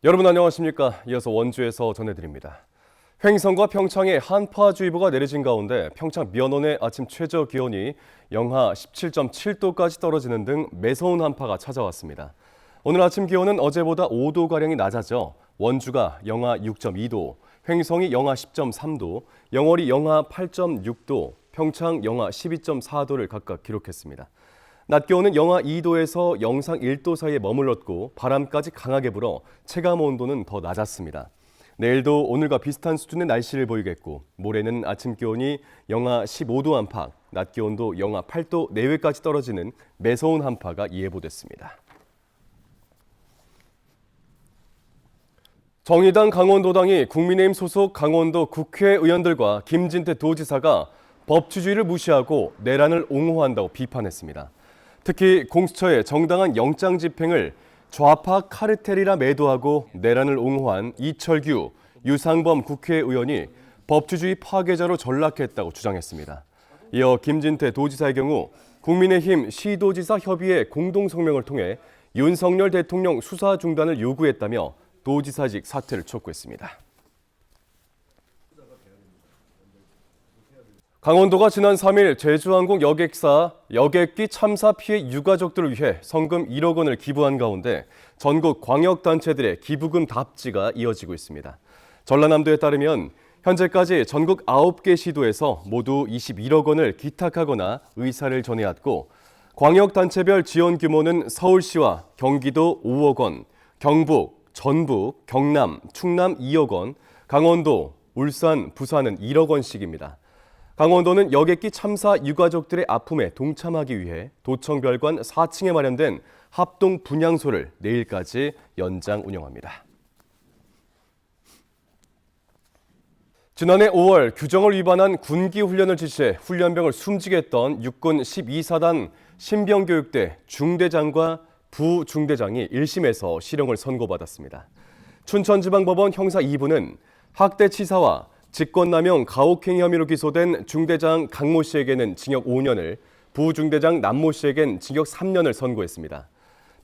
여러분 안녕하십니까? 이어서 원주에서 전해드립니다. 횡성과 평창에 한파주의보가 내려진 가운데 평창 면원의 아침 최저 기온이 영하 17.7도까지 떨어지는 등 매서운 한파가 찾아왔습니다. 오늘 아침 기온은 어제보다 5도가량이 낮아져 원주가 영하 6.2도, 횡성이 영하 10.3도, 영월이 영하 8.6도, 평창 영하 12.4도를 각각 기록했습니다. 낮 기온은 영하 2도에서 영상 1도 사이에 머물렀고 바람까지 강하게 불어 체감 온도는 더 낮았습니다. 내일도 오늘과 비슷한 수준의 날씨를 보이겠고 모레는 아침 기온이 영하 15도 안팎, 낮 기온도 영하 8도 내외까지 떨어지는 매서운 한파가 예보됐습니다. 정의당 강원도당이 국민의힘 소속 강원도 국회의원들과 김진태 도지사가 법치주의를 무시하고 내란을 옹호한다고 비판했습니다. 특히 공수처의 정당한 영장 집행을 좌파 카르텔이라 매도하고 내란을 옹호한 이철규, 유상범 국회의원이 법치주의 파괴자로 전락했다고 주장했습니다. 이어 김진태 도지사의 경우 국민의힘 시도지사 협의회 공동성명을 통해 윤석열 대통령 수사 중단을 요구했다며 도지사직 사퇴를 촉구했습니다. 강원도가 지난 3일 제주항공 여객사 여객기 참사 피해 유가족들을 위해 성금 1억 원을 기부한 가운데 전국 광역단체들의 기부금 답지가 이어지고 있습니다. 전라남도에 따르면 현재까지 전국 9개 시도에서 모두 21억 원을 기탁하거나 의사를 전해왔고 광역단체별 지원 규모는 서울시와 경기도 5억 원, 경북, 전북, 경남, 충남 2억 원, 강원도, 울산, 부산은 1억 원씩입니다. 강원도는 여객기 참사 유가족들의 아픔에 동참하기 위해 도청별관 4층에 마련된 합동 분향소를 내일까지 연장 운영합니다. 지난해 5월 규정을 위반한 군기 훈련을 지시해 훈련병을 숨지게 했던 육군 12사단 신병교육대 중대장과 부중대장이 1심에서 실형을 선고받았습니다. 춘천지방법원 형사 2부는 학대치사와 직권남용 가혹행위 혐의로 기소된 중대장 강모 씨에게는 징역 5년을, 부중대장 남모 씨에겐 징역 3년을 선고했습니다.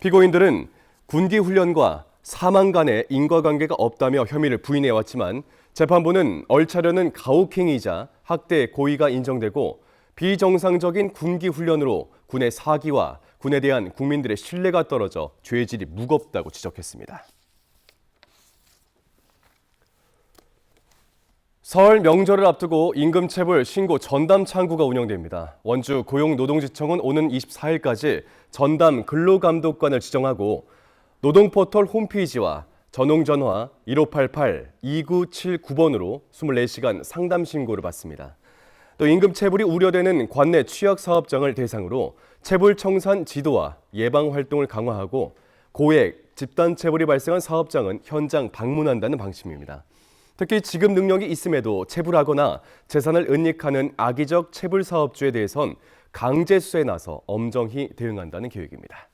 피고인들은 군기 훈련과 사망 간의 인과관계가 없다며 혐의를 부인해왔지만 재판부는 얼차려는 가혹행위이자 학대 고의가 인정되고 비정상적인 군기 훈련으로 군의 사기와 군에 대한 국민들의 신뢰가 떨어져 죄질이 무겁다고 지적했습니다. 설 명절을 앞두고 임금체불 신고 전담 창구가 운영됩니다. 원주 고용노동지청은 오는 24일까지 전담 근로감독관을 지정하고 노동포털 홈페이지와 전홍전화 1588-2979번으로 24시간 상담 신고를 받습니다. 또 임금체불이 우려되는 관내 취약사업장을 대상으로 체불 청산 지도와 예방 활동을 강화하고 고액 집단체불이 발생한 사업장은 현장 방문한다는 방침입니다. 특히 지급 능력이 있음에도 체불하거나 재산을 은닉하는 악의적 체불 사업주에 대해선 강제 수사에 나서 엄정히 대응한다는 계획입니다.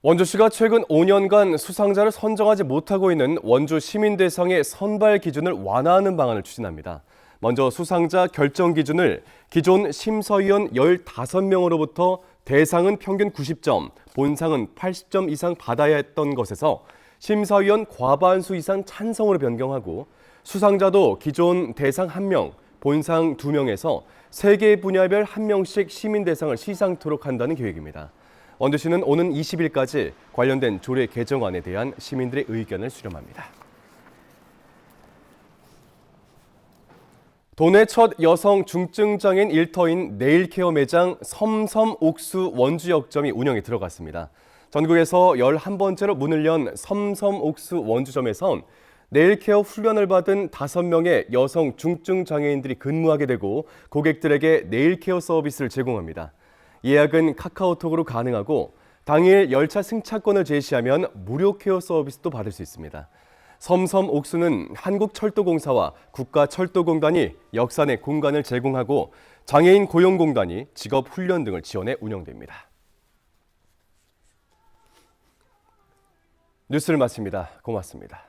원주시가 최근 5년간 수상자를 선정하지 못하고 있는 원주 시민대상의 선발 기준을 완화하는 방안을 추진합니다. 먼저 수상자 결정 기준을 기존 심사위원 15명으로부터 대상은 평균 90점, 본상은 80점 이상 받아야 했던 것에서 심사위원 과반수 이상 찬성으로 변경하고 수상자도 기존 대상 1명, 본상 2명에서 3개 분야별 1명씩 시민대상을 시상토록 한다는 계획입니다. 원주시는 오는 20일까지 관련된 조례 개정안에 대한 시민들의 의견을 수렴합니다. 도내 첫 여성 중증장애인 일터인 네일케어 매장 섬섬옥수 원주역점이 운영에 들어갔습니다. 전국에서 11번째로 문을 연 섬섬옥수 원주점에선 네일케어 훈련을 받은 5명의 여성 중증장애인들이 근무하게 되고 고객들에게 네일케어 서비스를 제공합니다. 예약은 카카오톡으로 가능하고 당일 열차 승차권을 제시하면 무료 케어 서비스도 받을 수 있습니다. 섬섬옥수는 한국철도공사와 국가철도공단이 역사 내 공간을 제공하고 장애인 고용공단이 직업훈련 등을 지원해 운영됩니다. 뉴스를 마칩니다. 고맙습니다.